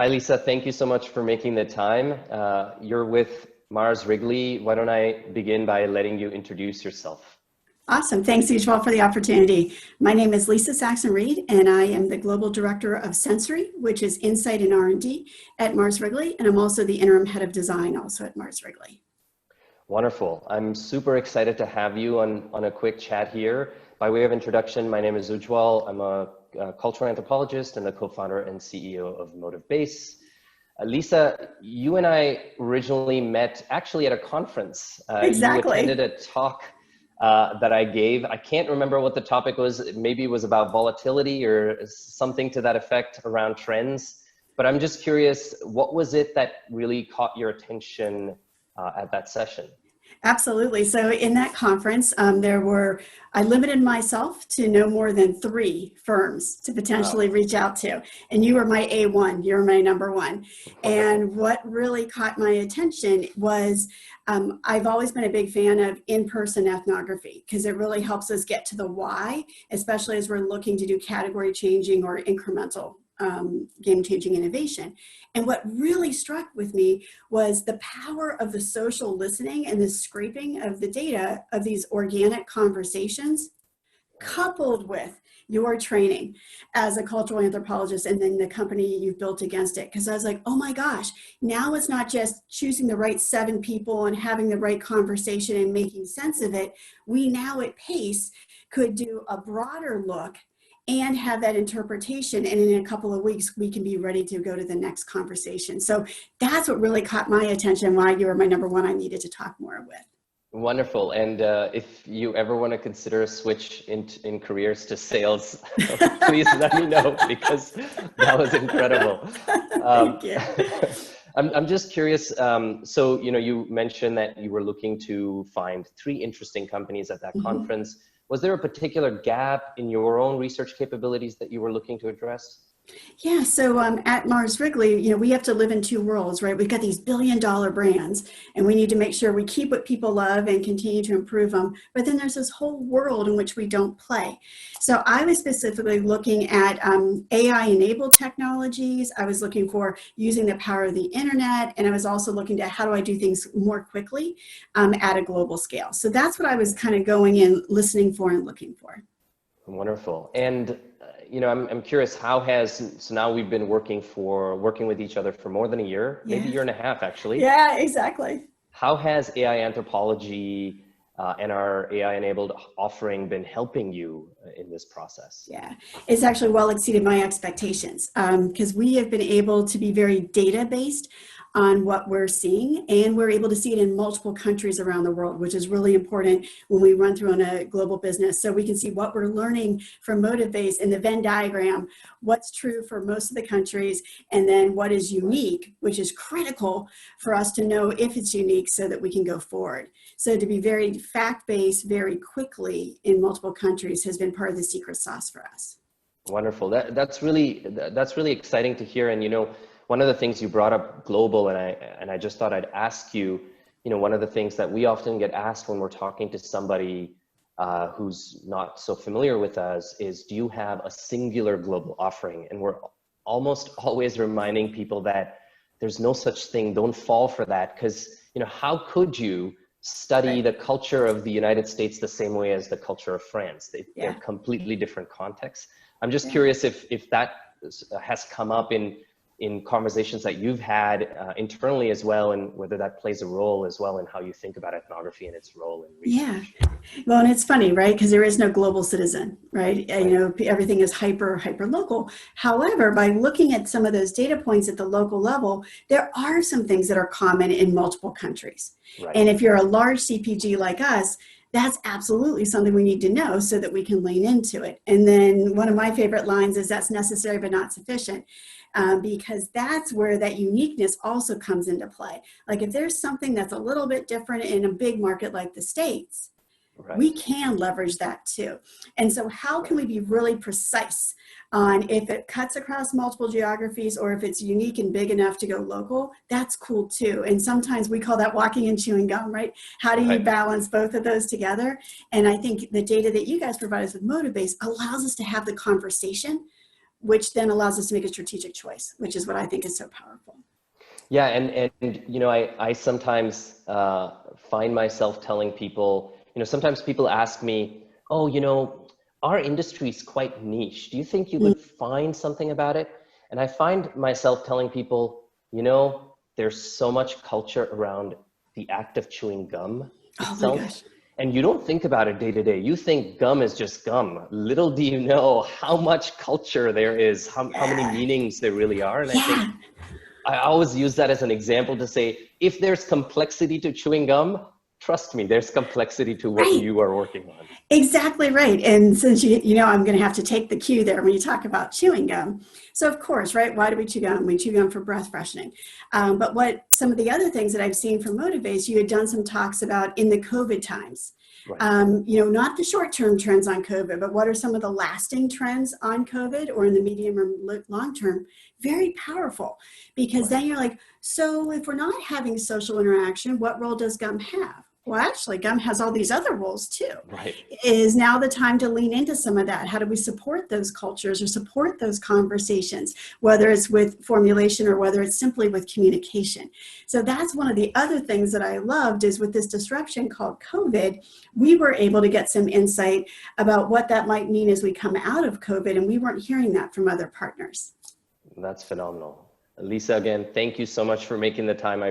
Hi, Lisa. Thank you so much for making the time. You're with Mars Wrigley. Why don't I begin by letting you introduce yourself? Awesome. Thanks, Ujwal, for the opportunity. My name is Lisa Saxon Reed, and I am the Global Director of Sensory, which is Insight and R&D at Mars Wrigley, and I'm also the Interim Head of Design also at Mars Wrigley. Wonderful. I'm super excited to have you on a quick chat here. By way of introduction, my name is Ujwal. I'm a cultural anthropologist and the co-founder and CEO of MotivBase. Lisa, you and I originally met actually at a conference. Exactly. You attended a talk that I gave. I can't remember what the topic was. Maybe it was about volatility or something to that effect around trends. But I'm just curious, what was it that really caught your attention at that session? Absolutely. So in that conference, I limited myself to no more than 3 firms to potentially Wow. reach out to. And you were my A1, you're my number 1. Wonderful. And what really caught my attention was I've always been a big fan of in-person ethnography because it really helps us get to the why, especially as we're looking to do category changing or incremental game-changing innovation. And what really struck with me was the power of the social listening and the scraping of the data of these organic conversations, coupled with your training as a cultural anthropologist and then the company you've built against it. Because I was like, oh my gosh, now it's not just choosing the right 7 people and having the right conversation and making sense of it. We now at Pace could do a broader look and have that interpretation, and in a couple of weeks we can be ready to go to the next conversation. So that's what really caught my attention, why you were my number 1 I needed to talk more with. Wonderful. And if you ever want to consider a switch in careers to sales, please let me know because that was incredible. Thank you. I'm just curious. So, you mentioned that you were looking to find 3 interesting companies at that conference. Was there a particular gap in your own research capabilities that you were looking to address? Yeah, so at Mars Wrigley, we have to live in 2 worlds, right? We've got these billion-dollar brands, and we need to make sure we keep what people love and continue to improve them. But then there's this whole world in which we don't play. So I was specifically looking at AI-enabled technologies. I was looking for using the power of the internet, and I was also looking at how do I do things more quickly at a global scale. So that's what I was kind of going in, listening for and looking for. Wonderful. And I'm curious, so now we've been working with each other for more than a year, maybe a year and a half, actually. Yeah, exactly. How has AI anthropology and our AI-enabled offering been helping you in this process? Yeah, it's actually well exceeded my expectations because we have been able to be very data-based on what we're seeing, and we're able to see it in multiple countries around the world, which is really important when we run through on a global business. So we can see what we're learning from MotivBase in the Venn diagram, what's true for most of the countries, and then what is unique, which is critical for us to know if it's unique so that we can go forward. So to be very fact-based very quickly in multiple countries has been part of the secret sauce for us. Wonderful. That's really exciting to hear. And one of the things you brought up global, and I just thought I'd ask you, one of the things that we often get asked when we're talking to somebody who's not so familiar with us is, do you have a singular global offering? And we're almost always reminding people that there's no such thing. Don't fall for that, because how could you study the culture of the United States the same way as the culture of France? They're completely different contexts. I'm just curious if that has come up in conversations that you've had internally as well, and whether that plays a role as well in how you think about ethnography and its role in research. Yeah. Well, and it's funny, right? Because there is no global citizen, right? Everything is hyper local. However, by looking at some of those data points at the local level, there are some things that are common in multiple countries. Right. And if you're a large CPG like us, that's absolutely something we need to know so that we can lean into it. And then one of my favorite lines is, that's necessary but not sufficient. Because that's where that uniqueness also comes into play. Like if there's something that's a little bit different in a big market like the States, we can leverage that too. And so how can we be really precise on if it cuts across multiple geographies or if it's unique and big enough to go local? That's cool too. And sometimes we call that walking and chewing gum, right? How do you balance both of those together? And I think the data that you guys provide us with MotivBase allows us to have the conversation which then allows us to make a strategic choice, which is what I think is so powerful. Yeah, and you know, I sometimes find myself telling people, you know, sometimes people ask me, oh, you know, our industry is quite niche. Do you think you would find something about it? And I find myself telling people, you know, there's so much culture around the act of chewing gum Oh my itself. gosh. And you don't think about it day to day. You think gum is just gum. Little do you know how much culture there is, how many meanings there really are. And I think I always use that as an example to say, if there's complexity to chewing gum, trust me, there's complexity to what Right. you are working on. Exactly right. And since you know, I'm going to have to take the cue there when you talk about chewing gum. So of course, right, why do we chew gum? We chew gum for breath freshening. But what some of the other things that I've seen from MotivBase, you had done some talks about in the COVID times. Right. You know, not the short-term trends on COVID, but what are some of the lasting trends on COVID or in the medium or long term? Very powerful, because then you're like, so if we're not having social interaction, what role does gum have? Well, actually, gum has all these other roles too. Right. Is now the time to lean into some of that? How do we support those cultures or support those conversations, whether it's with formulation or whether it's simply with communication? So that's one of the other things that I loved is with this disruption called COVID, we were able to get some insight about what that might mean as we come out of COVID, and we weren't hearing that from other partners. That's phenomenal. Lisa, again, thank you so much for making the time. I